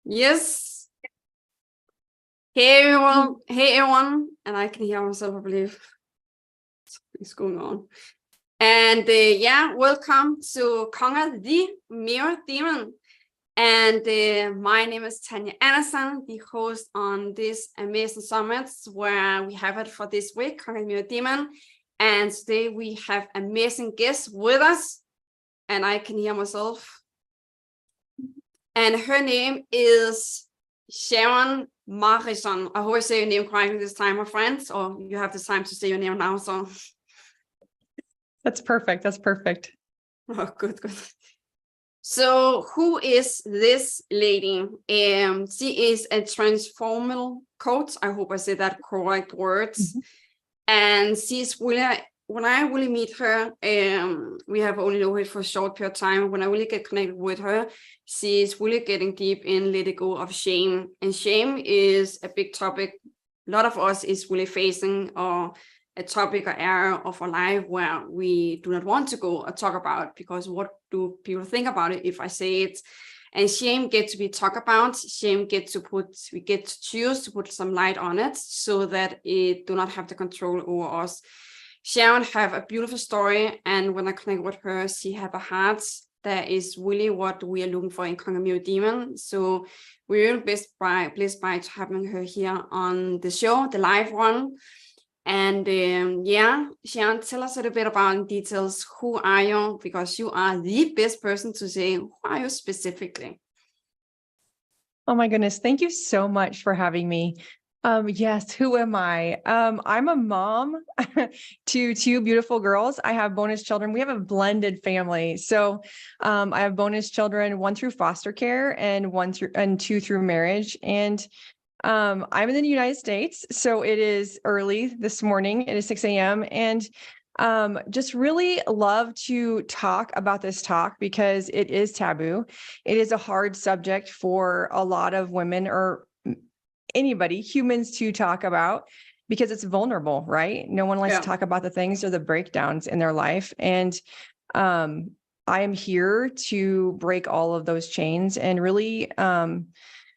Yes. Hey everyone, and I can hear myself, I believe. Something's going on. And welcome to Conquer the Mirror Demon. And my name is Tanja Andersen, the host on this amazing summit where we have it for this week, Conquer the Mirror Demon. And today we have amazing guests with us, and I can hear myself. And her name is Shannon Morrison. I hope I say your name correctly this time, my friends, or you have the time to say your name now. So that's perfect. That's perfect. Oh, good. So who is this lady? She is a transformative coach. I hope I said that correct words. Mm-hmm. And she's really, when I really meet her, we have only known her for a short period of time. When I really get connected with her, she's really getting deep in letting go of shame. And shame is a big topic. A lot of us is really facing or a topic or area of our life where we do not want to go or talk about, because what do people think about it if I say it? And shame gets to be talked about. Shame we get to choose to put some light on it so that it do not have the control over us. Sharon have a beautiful story, and when I connect with her, she have a heart that is really what we are looking for in Conquer the Mirror Demon. So we're really blessed by having her here on the show, the live one. And Sharon, tell us a little bit about details. Who are you? Because you are the best person to say, who are you specifically? Oh my goodness. Thank you so much for having me. Yes. Who am I? I'm a mom to two beautiful girls. I have bonus children. We have a blended family. So, I have bonus children, one through foster care and two through marriage. And I'm in the United States, so it is early this morning. It is 6 a.m. And just really love to talk about this talk because it is taboo. It is a hard subject for a lot of women or anybody, humans, to talk about because it's vulnerable, right? No one likes to talk about the things or the breakdowns in their life. And I am here to break all of those chains and really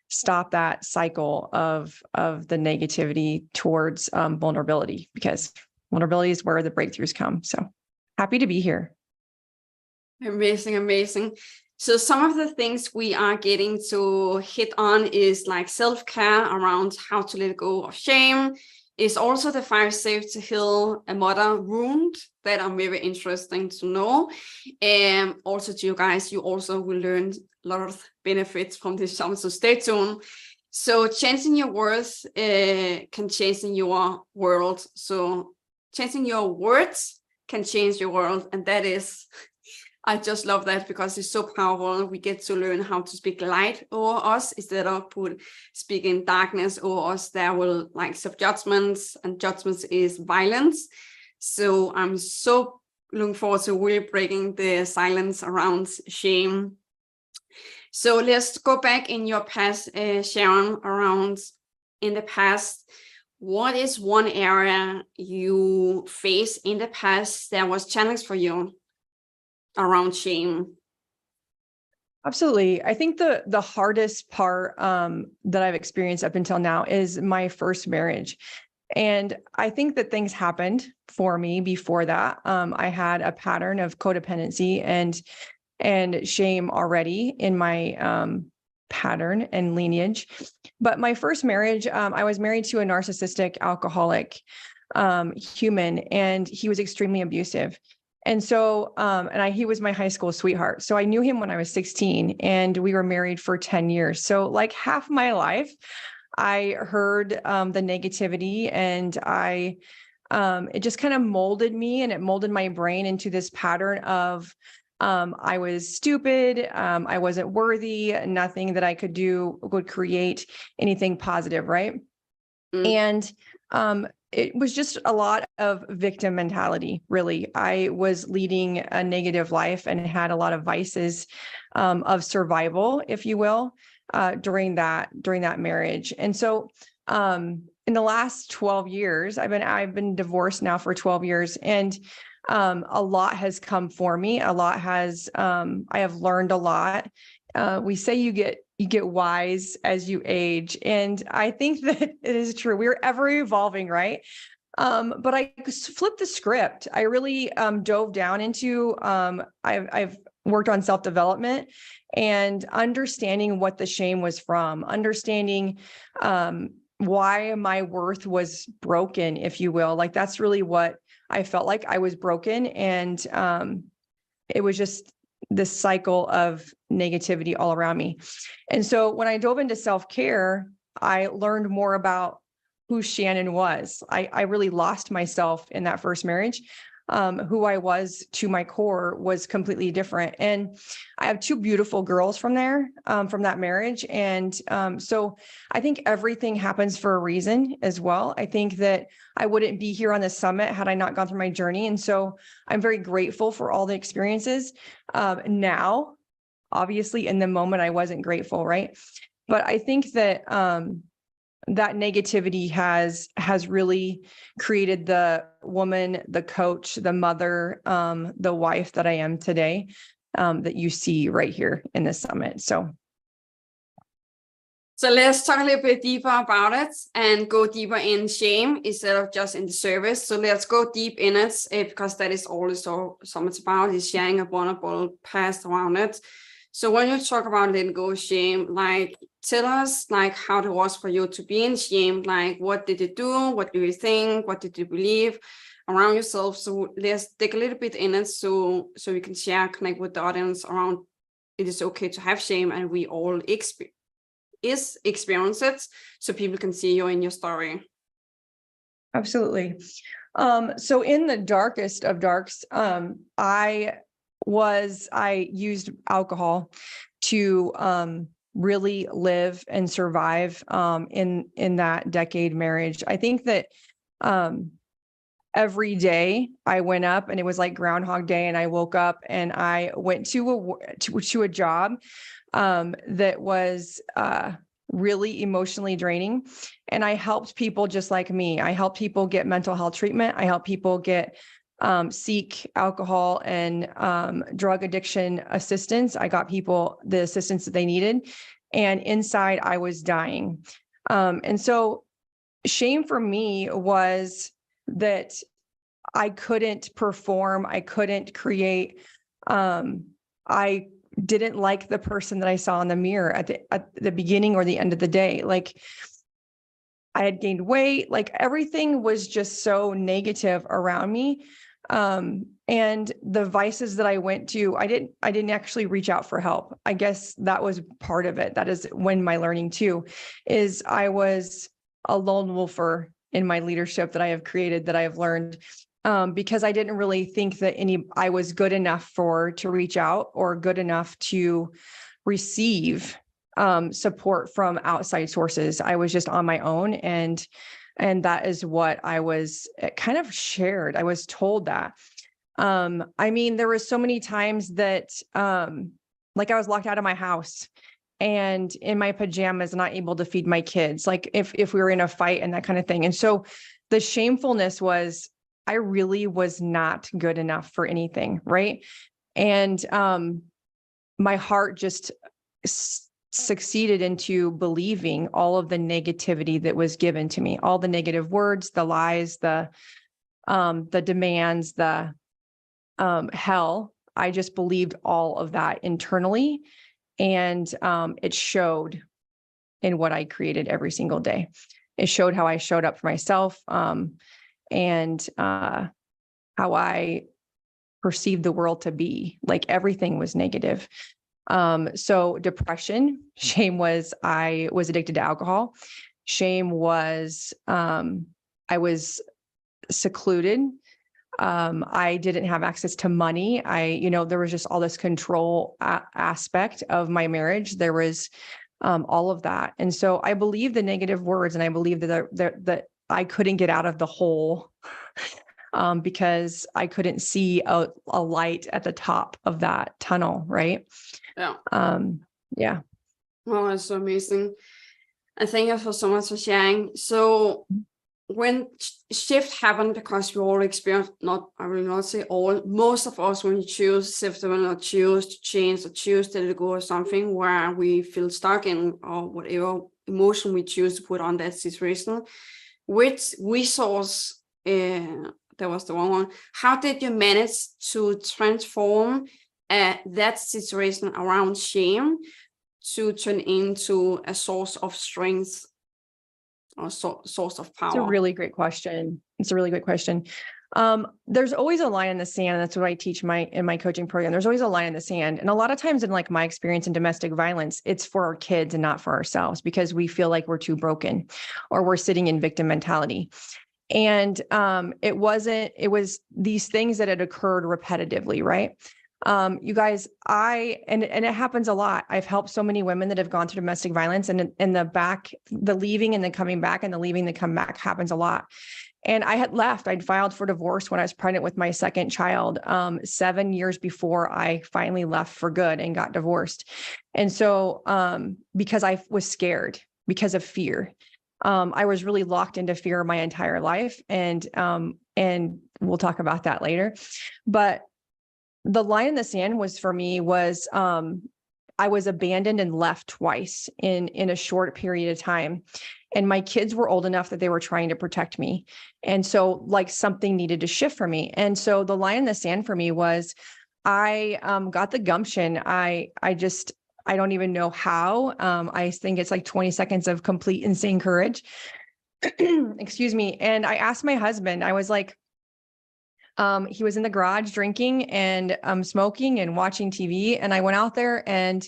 stop that cycle of the negativity towards vulnerability, because vulnerability is where the breakthroughs come. So happy to be here. Amazing. So some of the things we are getting to hit on is like self-care around how to let go of shame. Is also the 5 steps to heal a mother wound that are very interesting to know. And also to you guys, you also will learn a lot of benefits from this summit, so stay tuned. So changing your words can change your world. So changing your words can change your world. And that is, I just love that because it's so powerful. We get to learn how to speak light over us instead of speaking darkness over us. There will like self-judgments, and judgments is violence. So I'm so looking forward to really breaking the silence around shame. So let's go back in your past, Sharon, around in the past. What is one area you faced in the past that was challenge for you around shame? Absolutely. I think the hardest part that I've experienced up until now is my first marriage. And I think that things happened for me before that. I had a pattern of codependency and shame already in my pattern and lineage. But my first marriage, I was married to a narcissistic alcoholic human, and he was extremely abusive. And so, he was my high school sweetheart. So I knew him when I was 16, and we were married for 10 years. So like half my life, I heard the negativity, and it just kind of molded me, and it molded my brain into this pattern of I was stupid. I wasn't worthy. Nothing that I could do would create anything positive. Right. And it was just a lot of victim mentality, really. I was leading a negative life and had a lot of vices of survival, if you will, during that marriage. And so in the last 12 years, I've been divorced now for 12 years, and a lot has come for me. I have learned a lot we say you get wise as you age. And I think that it is true. We're ever evolving, right? But I flipped the script. I really dove down into, I've worked on self-development and understanding what the shame was from, understanding why my worth was broken, if you will. Like, that's really what I felt like. I was broken. And it was just this cycle of negativity all around me. And so when I dove into self-care, I learned more about who Shannon was. I really lost myself in that first marriage. Who I was to my core was completely different. And I have two beautiful girls from there, from that marriage. And so I think everything happens for a reason as well. I think that I wouldn't be here on the summit had I not gone through my journey. And so I'm very grateful for all the experiences. Now, obviously, in the moment, I wasn't grateful, right? But I think that that negativity has really created the woman, the coach, the mother, the wife that I am today, that you see right here in this summit. So let's talk a little bit deeper about it and go deeper in shame instead of just in the service. So let's go deep in it, because that is also so much about, is sharing a vulnerable past around it. So when you talk about letting go of shame, like, tell us like how it was for you to be in shame. Like, what did you do? What do you think? What did you believe around yourself? So let's dig a little bit in it, so we can share, connect with the audience around it is okay to have shame, and we all experience it, so people can see you in your story. Absolutely. So in the darkest of darks, I used alcohol to really live and survive in that decade marriage. I think that every day I went up and it was like Groundhog Day, and I woke up and I went to a job that was really emotionally draining. And I helped people just like me. I helped people get mental health treatment. I helped people seek alcohol and drug addiction assistance. I got people the assistance that they needed. And inside I was dying. And so shame for me was that I couldn't perform. I couldn't create. I didn't like the person that I saw in the mirror at the beginning or the end of the day. Like, I had gained weight, like everything was just so negative around me. And the vices that I went to, I didn't actually reach out for help. I guess that was part of it. That is when my learning too, is I was a lone wolfer in my leadership that I have created, that I have learned, because I didn't really think that I was good enough to reach out or good enough to receive support from outside sources. I was just on my own. And that is what I was kind of shared. I was told that. I mean, there were so many times that, like, I was locked out of my house and in my pajamas, not able to feed my kids, like if we were in a fight and that kind of thing. And so the shamefulness was, I really was not good enough for anything. Right. And, my heart just succeeded into believing all of the negativity that was given to me, all the negative words, the lies, the demands, the hell. I just believed all of that internally, and it showed in what I created every single day. It showed how I showed up for myself, and how I perceived the world to be. Like, everything was negative. So depression, shame was, I was addicted to alcohol. Shame was, I was secluded. I didn't have access to money. There was just all this control aspect of my marriage. There was, all of that. And so I believe the negative words, and I believe that I couldn't get out of the hole, because I couldn't see a light at the top of that tunnel. Right. Yeah. Yeah. Oh, that's so amazing. And thank you so much for sharing. So when shift happened, because we all experience, not, I will not say all, most of us, when you choose self-development or choose to change or choose to let go or something where we feel stuck in, or whatever emotion we choose to put on that situation, which resource, that was the wrong one. How did you manage to transform that situation around shame to turn into a source of strength or source of power? It's a really great question. It's a really great question. There's always a line in the sand. That's what I teach in my coaching program. There's always a line in the sand. And a lot of times in like my experience in domestic violence, it's for our kids and not for ourselves, because we feel like we're too broken or we're sitting in victim mentality. And it was these things that had occurred repetitively, right? You guys, and it happens a lot. I've helped so many women that have gone through domestic violence, and the leaving and then coming back, and the leaving, the come back happens a lot. And I had left. I'd filed for divorce when I was pregnant with my second child, 7 years before I finally left for good and got divorced. And so, because I was scared because of fear, I was really locked into fear my entire life. And we'll talk about that later. But the line in the sand was, for me, was, I was abandoned and left twice in a short period of time. And my kids were old enough that they were trying to protect me. And so like something needed to shift for me. And so the line in the sand for me was, I got the gumption. I don't even know how. I think it's like 20 seconds of complete insane courage. Excuse me. And I asked my husband, I was like, he was in the garage drinking and smoking and watching TV. And I went out there, and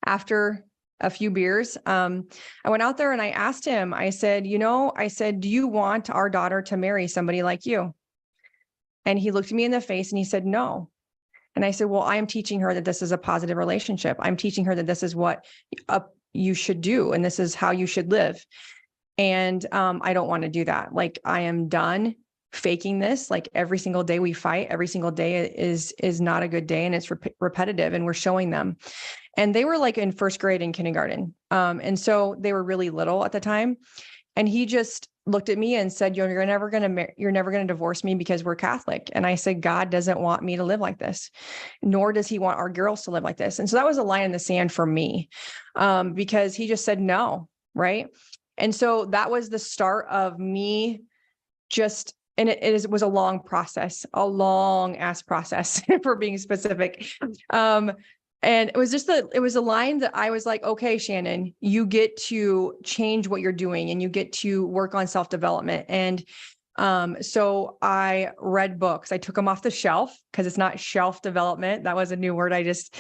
after a few beers, I went out there and I asked him, I said, do you want our daughter to marry somebody like you? And he looked me in the face and he said, no. And I said, well, I am teaching her that this is a positive relationship. I'm teaching her that this is what you should do, and this is how you should live. And I don't want to do that. Like, I am done faking this. Like, every single day we fight, every single day is not a good day, and it's repetitive, and we're showing them. And they were like in first grade and kindergarten. And so they were really little at the time. And he just looked at me and said, you're never going to divorce me because we're Catholic. And I said, God doesn't want me to live like this, nor does he want our girls to live like this. And so that was a line in the sand for me, because he just said no. Right. And so that was the start of me and it was a long process, a long ass process for being specific. And it was a line that I was like, okay, Shannon, you get to change what you're doing, and you get to work on self-development. And so I read books. I took them off the shelf, because it's not shelf development. That was a new word I just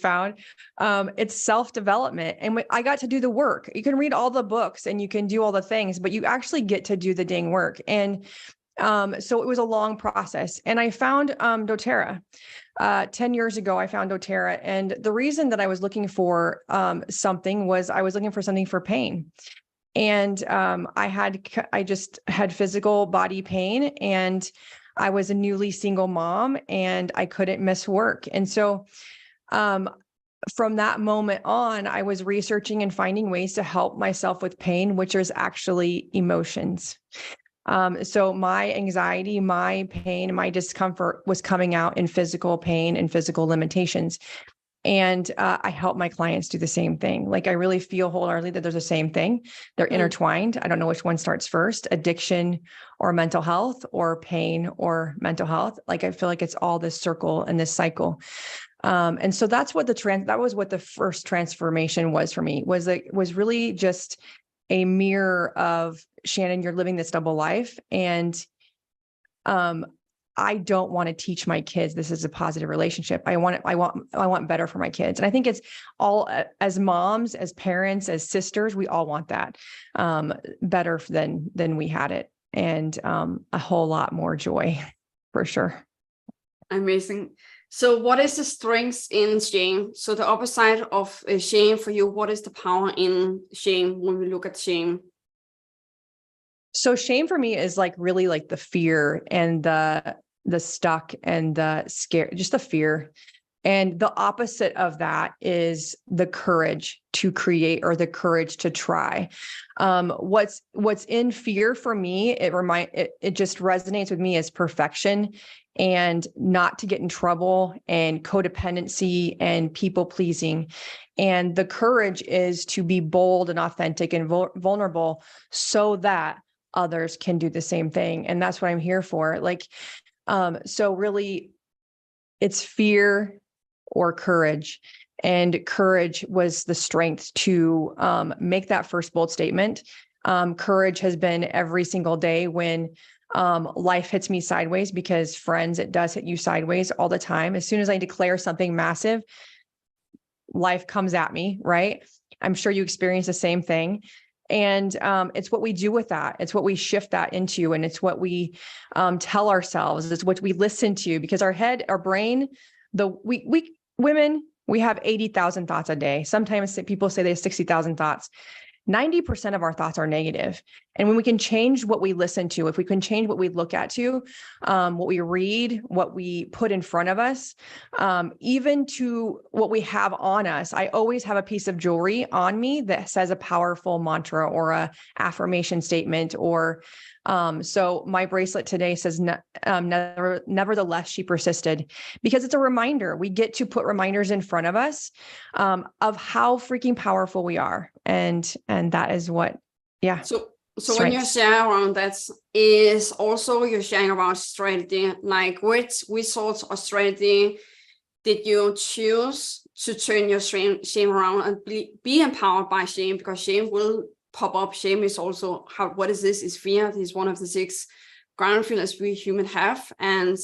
found. It's self-development. And I got to do the work. You can read all the books and you can do all the things, but you actually get to do the dang work. And so it was a long process. And I found doTERRA. 10 years ago, I found doTERRA. And the reason that I was looking for something was I was looking for something for pain. And I just had physical body pain, and I was a newly single mom, and I couldn't miss work. And so from that moment on, I was researching and finding ways to help myself with pain, which is actually emotions. So my anxiety, my pain, my discomfort was coming out in physical pain and physical limitations. And I help my clients do the same thing. Like, I really feel wholeheartedly that there's the same thing. They're intertwined. I don't know which one starts first, addiction or mental health, or pain or mental health. Like, I feel like it's all this circle and this cycle. And so that's what that was what the first transformation was for me, was really just a mirror of, Shannon, you're living this double life. And I don't want to teach my kids this is a positive relationship. I want better for my kids. And I think it's all, as moms, as parents, as sisters, we all want that better than we had it, and a whole lot more joy, for sure. Amazing. So what is the strength in shame? So the opposite of shame for you, what is the power in shame when we look at shame? So shame for me is like really like the fear and the stuck and the scare, just the fear. And the opposite of that is the courage to create or the courage to try. What's in fear for me, it just resonates with me as perfection and not to get in trouble and codependency and people pleasing. And the courage is to be bold and authentic and vulnerable so that others can do the same thing. And that's what I'm here for. So really it's fear or courage. And courage was the strength to make that first bold statement. Courage has been every single day when life hits me sideways, because friends, it does hit you sideways all the time. As soon as I declare something massive, life comes at me, right? I'm sure you experience the same thing. And it's what we do with that. It's what we shift that into, and it's what we tell ourselves. It's what we listen to, because our head, our brain, women, we have 80,000 thoughts a day. Sometimes people say they have 60,000 thoughts. 90% of our thoughts are negative. And when we can change what we listen to, if we can change what we look at to, what we read, what we put in front of us, even to what we have on us. I always have a piece of jewelry on me that says a powerful mantra or a affirmation statement, or so my bracelet today says, nevertheless, she persisted, because it's a reminder. We get to put reminders in front of us of how freaking powerful we are. And that is what, yeah. So when you share around that, is also you're sharing about strategy, like which sorts of strategy did you choose to turn your shame around and be empowered by shame? Because shame will pop up. Shame is also what is this? Is fear. This is one of the 6 ground feelings we human have, and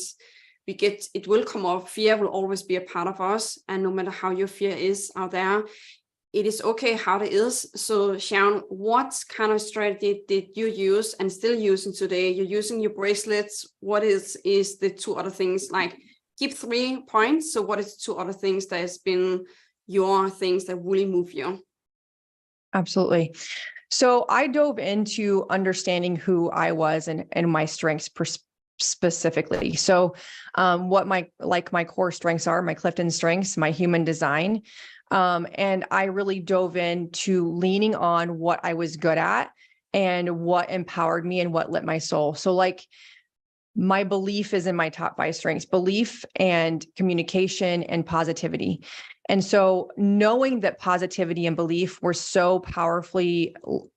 it will come up. Fear will always be a part of us, and no matter how your fear is out there, it is okay how it is. So Shannon, what kind of strategy did you use and still using today? You're using your bracelets. What is the 2 other things? Like, keep 3 points. So what is the 2 other things that has been your things that really move you? Absolutely. So I dove into understanding who I was and my strengths specifically. So what my core strengths are, my Clifton strengths, my human design. And I really dove into leaning on what I was good at and what empowered me and what lit my soul. So my belief is in my top 5 strengths: belief and communication and positivity. And so knowing that positivity and belief were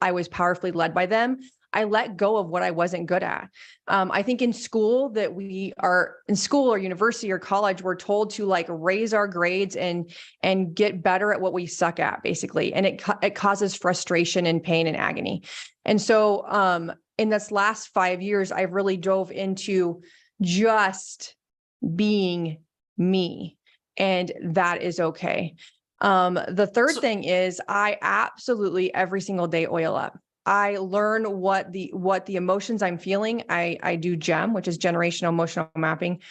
I was powerfully led by them, I let go of what I wasn't good at. I think in school or university or college, we're told to raise our grades and get better at what we suck at, basically. And it causes frustration and pain and agony. And so in this last 5 years, I've really dove into just being me. And that is okay. The third thing is I absolutely every single day oil up. I learn what the emotions I'm feeling. I do GEM, which is generational emotional mapping,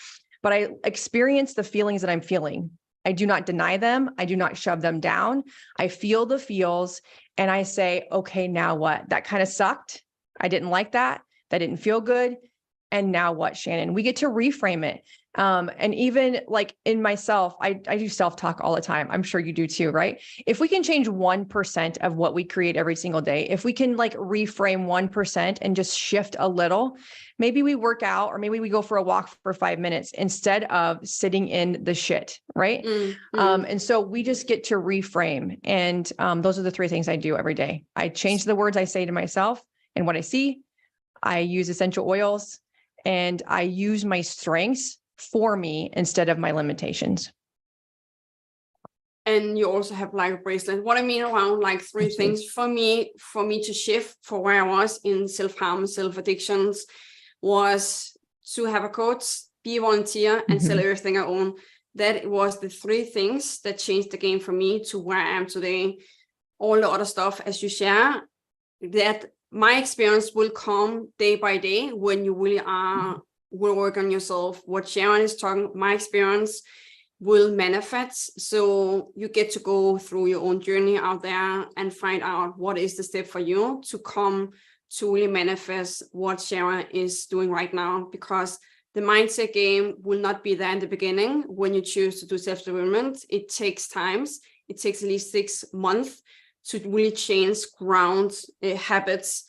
but I experience the feelings that I'm feeling. I do not deny them. I do not shove them down. I feel the feels and I say, okay, now what? That kind of sucked. I didn't like that. That didn't feel good. And now what, Shannon? We get to reframe it. And even in myself, I do self-talk all the time. I'm sure you do too, right? If we can change 1% of what we create every single day, if we can reframe 1% and just shift a little, maybe we work out or maybe we go for a walk for 5 minutes instead of sitting in the shit, right? Mm-hmm. And so we just get to reframe. And those are the 3 things I do every day. I change the words I say to myself and what I see. I use essential oils and I use my strengths for me instead of my limitations. And you also have a bracelet. What I mean around 3 things for me to shift for where I was in self-harm, self-addictions, was to have a coach, be a volunteer, and sell everything I own. That was the 3 things that changed the game for me to where I am today. All the other stuff, as you share, that my experience will come day by day when you really will work on yourself. What Sharon is talking, my experience will manifest. So you get to go through your own journey out there and find out what is the step for you to come to really manifest what Sharon is doing right now, because The mindset game will not be there in the beginning when you choose to do self-development. It takes times. It takes at least 6 months to really change ground habits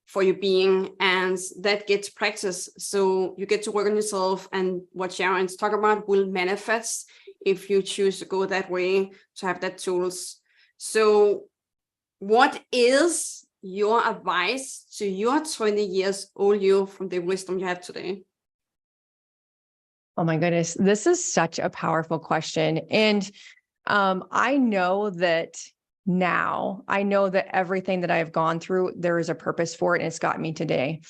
for your being, and that gets practice. So you get to work on yourself, and what Sharon's talking about will manifest if you choose to go that way, to have that tools. So what is your advice to your 20 years old you from the wisdom you have today? Oh my goodness, this is such a powerful question. And I know that now, I know that everything that I've gone through, there is a purpose for it, and it's got me today.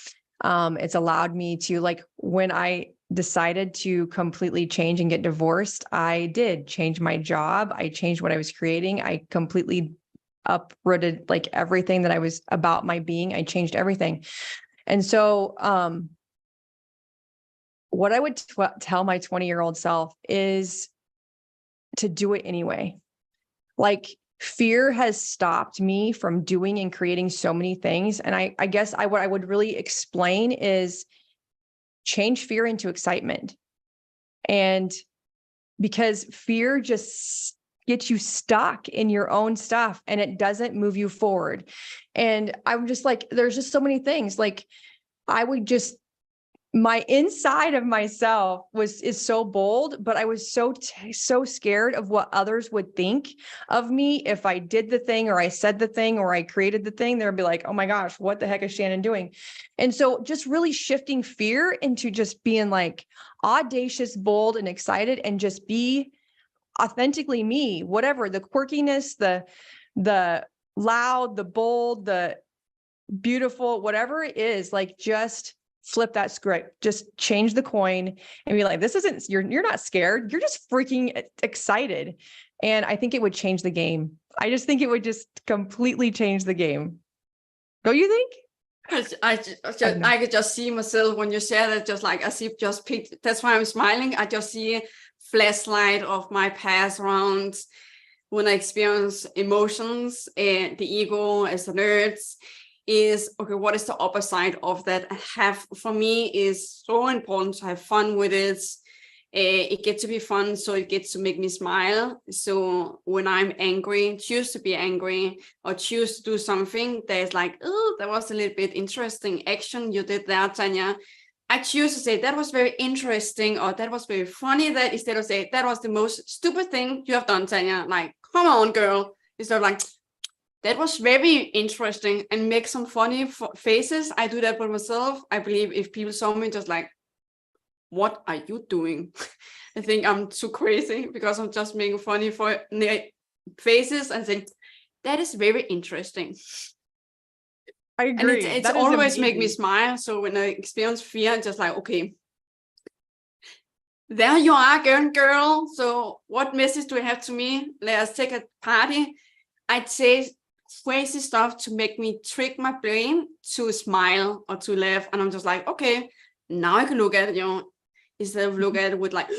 It's allowed me to, like, when I decided to completely change and get divorced, I did change my job. I changed what I was creating. I completely uprooted like everything that I was about my being. I changed everything. And so, what I would tell my 20-year-old self is to do it anyway. Like, fear has stopped me from doing and creating so many things. And I guess what I would really explain is change fear into excitement. And because fear just gets you stuck in your own stuff and it doesn't move you forward. And I'm just like, there's just so many things. Like, I would just, my inside of myself is so bold, but I was so scared of what others would think of me if I did the thing, or I said the thing, or I created the thing. They'd be like, oh my gosh, what the heck is Shannon doing? And so just really shifting fear into just being like audacious, bold, and excited, and just be authentically me, whatever the quirkiness, the loud, the bold, the beautiful, whatever it is, like, just flip that script, just change the coin and be like, this isn't, you're not scared. You're just freaking excited. And I think it would change the game. I just think it would just completely change the game. Don't you think? I could just see myself when you share that, just like as if just picked. That's why I'm smiling. I just see a flashlight of my past around when I experience emotions and the ego as the nerds. Is okay, what is the opposite of that? For me is so important to have fun with it. It gets to be fun, so it gets to make me smile. So when I'm angry, choose to be angry, or choose to do something that's like, oh, that was a little bit interesting action you did there, Tanja. I choose to say that was very interesting, or that was very funny, that instead of say that was the most stupid thing you have done, Tanja. Like, come on, girl. Instead of like, that was very interesting, and make some funny faces. I do that for myself. I believe if people saw me just like, what are you doing? I think I'm too crazy because I'm just making funny faces and saying, that is very interesting. I agree. And it's always make me smile. So when I experience fear, I'm just like, okay, there you are again, girl. So what message do we have to me? Let's take a party. I'd say crazy stuff to make me trick my brain to smile or to laugh. And I'm just like, okay, now I can look at it, instead of look at it with like,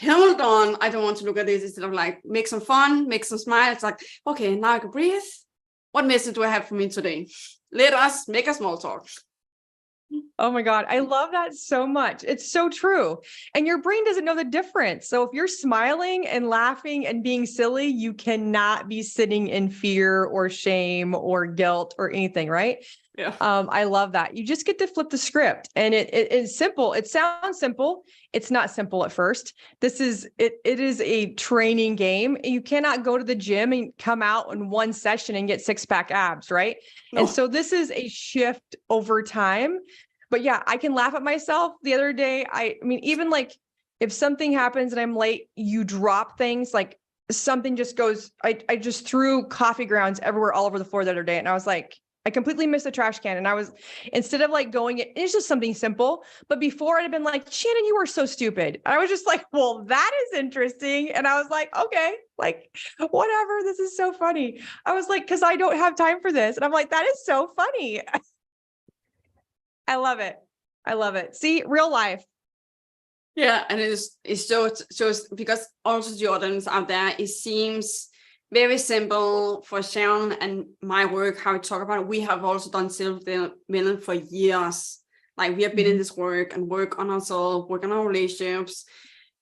hold on, I don't want to look at this. Instead of like, make some fun, make some smile. It's like, okay, now I can breathe. What message do I have for me today? Let us make a small talk. Oh my God. I love that so much. It's so true. And your brain doesn't know the difference. So if you're smiling and laughing and being silly, you cannot be sitting in fear or shame or guilt or anything, right? Yeah. I love that. You just get to flip the script, and it is simple. It sounds simple. It's not simple at first. It is a training game. You cannot go to the gym and come out in one session and get 6-pack abs, right? No. And so this is a shift over time. But yeah, I can laugh at myself. The other day, I mean, even like if something happens and I'm late, you drop things, like something just goes, I just threw coffee grounds everywhere, all over the floor the other day. And I was like, I completely missed the trash can. And I was, instead of like going, it's just something simple. But before I'd have been like, Shannon, you are so stupid. And I was just like, well, that is interesting. And I was like, okay, like, whatever. This is so funny. I was like, because I don't have time for this. And I'm like, that is so funny. I love it. I love it. See, real life. Yeah. And it's so because also the audience out there, it seems very simple for Sharon and my work, how we talk about it. We have also done self-development for years, Like we have been in this work and work on ourselves, work on our relationships,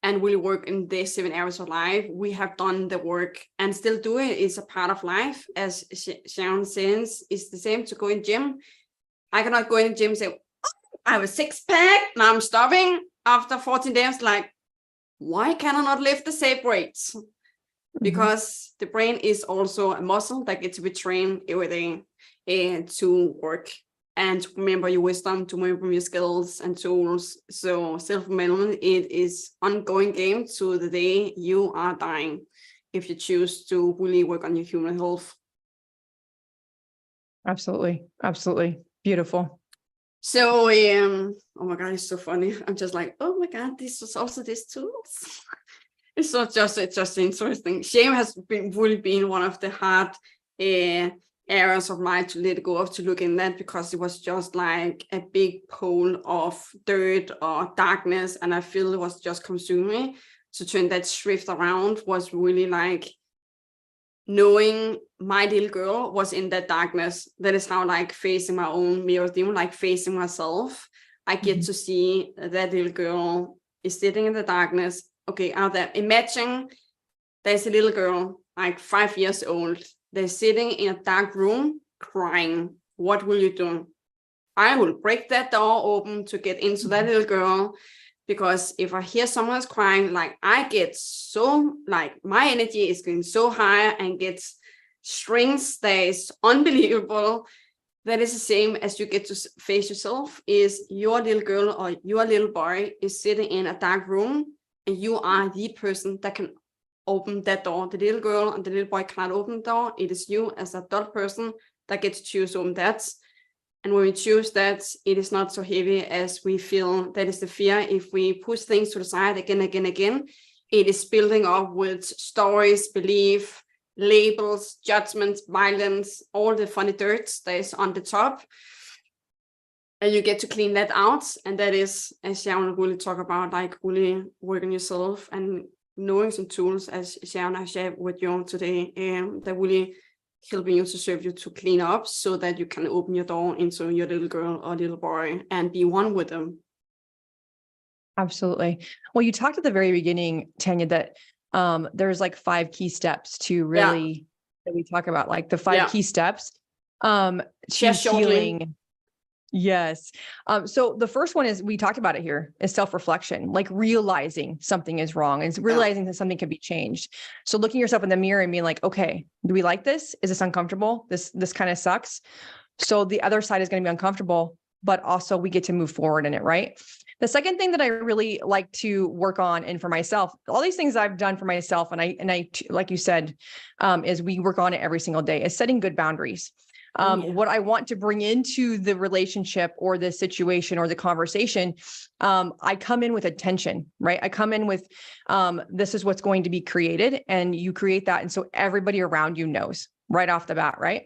and really work in the 7 areas of life. We have done the work and still do it. It's a part of life. As Shannon says, it's the same to go in gym. I cannot go in the gym and say, oh, I have a 6-pack, now I'm stopping after 14 days. Like, why can I not lift the same weights? Because the brain is also a muscle that gets to be trained every day to work and to remember your wisdom, to remember your skills and tools. So self-development, it is ongoing game to the day you are dying, if you choose to really work on your human health. Absolutely. Absolutely. Beautiful. So, oh my God, it's so funny. I'm just like, oh my God, this was also these tools. It's not just, it's just interesting. Shame has really been one of the hard areas of mine to let go of, to look in that, because it was just like a big pool of dirt or darkness, and I feel it was just consuming me. To turn that shift around was really like knowing my little girl was in that darkness. That is how, like, facing my own mirror demon, like facing myself, I get to see that little girl is sitting in the darkness. Okay, out there, imagine there's a little girl, like 5 years old. They're sitting in a dark room crying. What will you do? I will break that door open to get into that little girl, because if I hear someone's crying, like, I get so, like, my energy is going so high and gets strings that is unbelievable. That is the same as you get to face yourself, is your little girl or your little boy is sitting in a dark room, and you are the person that can open that door. The little girl and the little boy cannot open the door. It is you as an adult person that gets to choose to open that. And when we choose that, it is not so heavy as we feel. That is the fear. If we push things to the side again, it is building up with stories, belief, labels, judgments, violence, all the funny dirt that is on the top. And you get to clean that out. And that is, as Shannon really talk about, like really working yourself and knowing some tools, as Shannon has shared with you today, that really helping you to serve you to clean up, so that you can open your door into your little girl or little boy and be one with them. Absolutely. Well, you talked at the very beginning, Tanja, that there's like 5 key steps to really that we talk about, like the 5 key steps to healing. Yes. So the first one is, we talked about it here, is self-reflection, like realizing something is wrong and realizing that something can be changed. So looking yourself in the mirror and being like, okay, do we like this? Is this uncomfortable? This kind of sucks. So the other side is going to be uncomfortable, but also we get to move forward in it, right? The second thing that I really like to work on, and for myself, all these things I've done for myself, and I, like you said, is we work on it every single day, is setting good boundaries. What I want to bring into the relationship or the situation or the conversation, I come in with attention, right? I come in with, this is what's going to be created, and you create that. And so everybody around you knows right off the bat, right?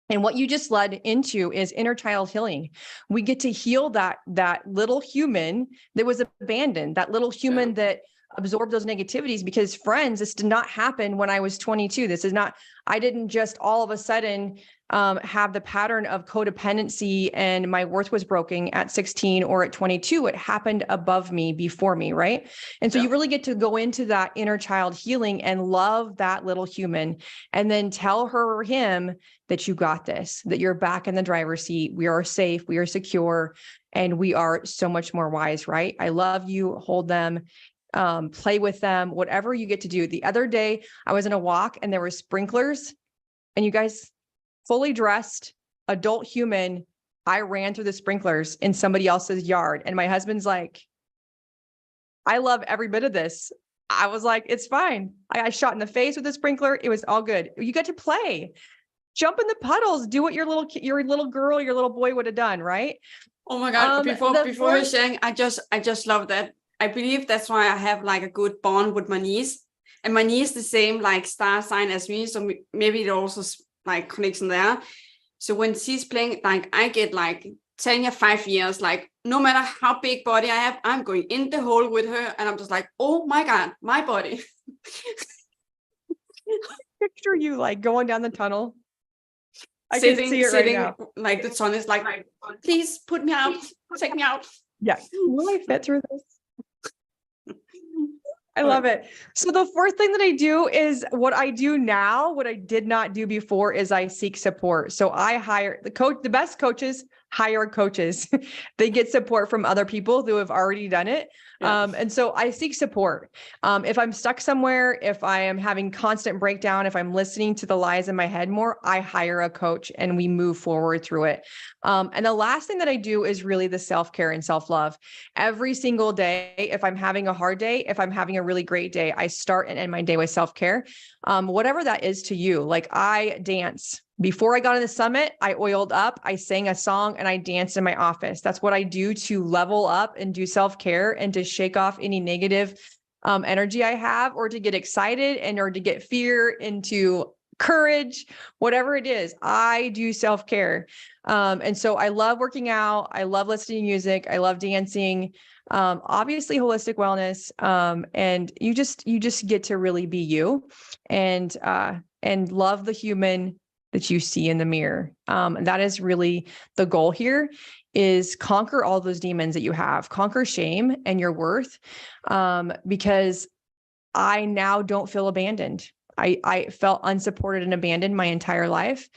And what you just led into is inner child healing. We get to heal that little human that was abandoned, that little human that absorb those negativities. Because friends, this did not happen when I was 22. This is not, I didn't just all of a sudden have the pattern of codependency and my worth was broken at 16 or at 22. It happened above me, before me, right? And so you really get to go into that inner child healing and love that little human, and then tell her or him that you got this, that you're back in the driver's seat. We are safe, we are secure, and we are so much more wise, right? I love you, hold them, play with them, whatever you get to do. The other day I was in a walk and there were sprinklers, and you guys, fully dressed adult human, I ran through the sprinklers in somebody else's yard. And my husband's like, I love every bit of this. I was like, it's fine. I got shot in the face with a sprinkler. It was all good. You got to play, jump in the puddles, do what your little girl, your little boy would have done. Right. Oh my God. Before you're saying, I just love that. I believe that's why I have like a good bond with my niece, and my niece the same like star sign as me. So maybe it also like connection there. So when she's playing, like I get like Tanja 5 years, like no matter how big body I have, I'm going in the hole with her, and I'm just like, oh my God, my body. Picture you like going down the tunnel. I can see it right now. Like the sun is like, please put me out, take me out. Yeah. Will I fit through this? I love it. So the fourth thing that I do is what I do now, what I did not do before is I seek support. So I hire the best coaches hire coaches. They get support from other people who have already done it. Yeah. And so I seek support. If I'm stuck somewhere, if I am having constant breakdown, if I'm listening to the lies in my head more, I hire a coach and we move forward through it. And the last thing that I do is really the self-care and self-love. Every single day, if I'm having a hard day, if I'm having a really great day, I start and end my day with self-care. Whatever that is to you, like I dance. Before I got on the summit, I oiled up, I sang a song, and I danced in my office. That's what I do to level up and do self-care and to shake off any negative energy I have, or to get excited or to get fear into courage, whatever it is. I do self-care. And so I love working out. I love listening to music. I love dancing. Obviously holistic wellness. And you just get to really be you and love the human that you see in the mirror. And that is really the goal here, is conquer all those demons that you have, conquer shame and your worth. Because I now don't feel abandoned. I felt unsupported and abandoned my entire life,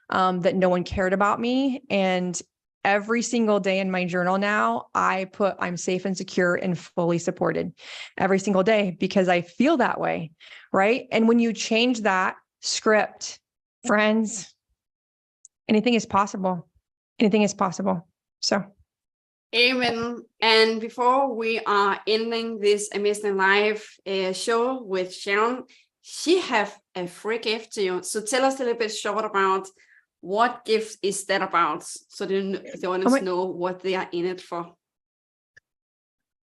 that no one cared about me. And every single day in my journal now, I put, I'm safe and secure and fully supported every single day because I feel that way. Right. And when you change that script, friends, anything is possible. Anything is possible. So. Amen. And before we are ending this amazing live show with Sharon, she have a free gift to you. So tell us a little bit short about what gift is that about, so the audience know what they are in it for.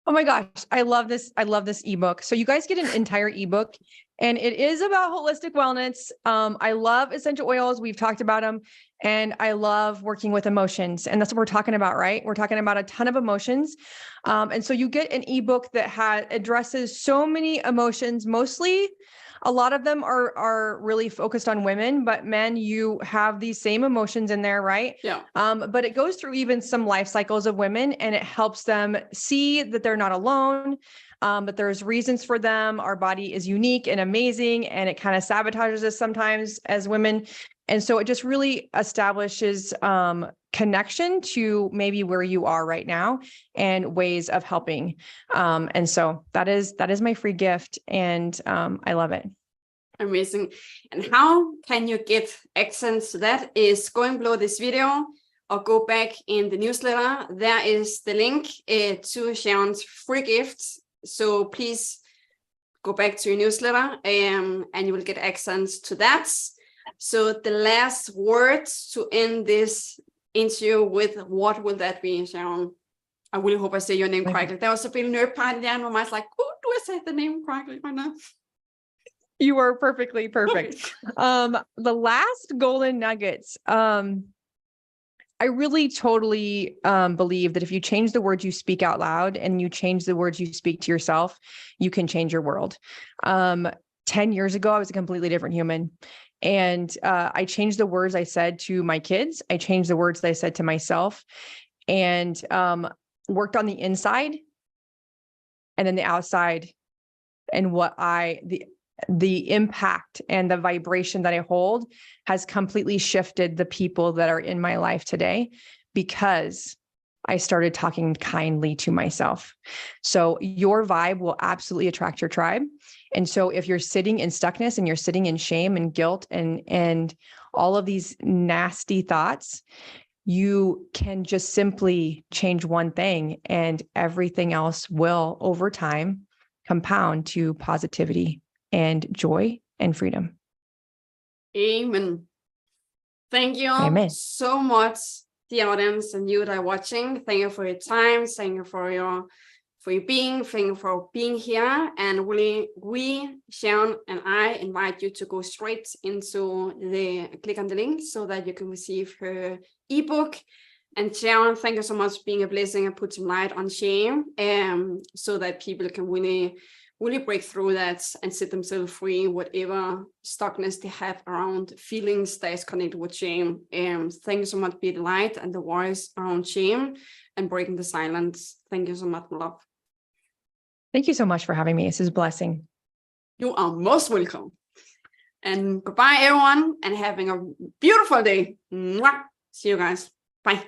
Oh my gosh, I love this. I love this ebook. So you guys get an entire ebook, and it is about holistic wellness. I love essential oils. We've talked about them, and I love working with emotions. And that's what we're talking about, right? We're talking about a ton of emotions. And so you get an ebook that addresses so many emotions. Mostly, a lot of them are really focused on women, but men, you have these same emotions in there, right? Yeah. But it goes through even some life cycles of women, and it helps them see that they're not alone, that there's reasons for them. Our body is unique and amazing, and it kind of sabotages us sometimes as women. And so it just really establishes connection to maybe where you are right now and ways of helping. And so that is my free gift, and I love it. Amazing. And how can you get access to that? Is going below this video or go back in the newsletter. There is the link to Sharon's free gift. So please go back to your newsletter and you will get access to that. So the last words to end this interview with, what will that be, Sharon? I really hope I say your name correctly. There was a bit of nerd part there, and I was like, oh, do I say the name correctly right now? You are perfectly perfect. The last golden nuggets. I really totally believe that if you change the words you speak out loud and you change the words you speak to yourself, you can change your world. 10 years ago, I was a completely different human. And I changed the words I said to my kids. I changed the words that I said to myself, and worked on the inside and then the outside, and the impact and the vibration that I hold has completely shifted the people that are in my life today, because I started talking kindly to myself. So your vibe will absolutely attract your tribe. And so if you're sitting in stuckness and you're sitting in shame and guilt and all of these nasty thoughts, you can just simply change one thing, and everything else will over time compound to positivity and joy and freedom. Amen. Thank you all so much, the audience and you that are watching. Thank you for your time. Thank you for your being. Thank you for being here. And really, Sharon and I invite you to go straight into click on the link so that you can receive her ebook. And Sharon, thank you so much for being a blessing and put some light on shame, so that people can really really break through that and set themselves free, whatever stuckness they have around feelings that is connected with shame. Thank you so much, Be the Light, and the voice around shame and breaking the silence. Thank you so much, love. Thank you so much for having me. This is a blessing. You are most welcome. And goodbye, everyone, and having a beautiful day. Mwah. See you guys. Bye.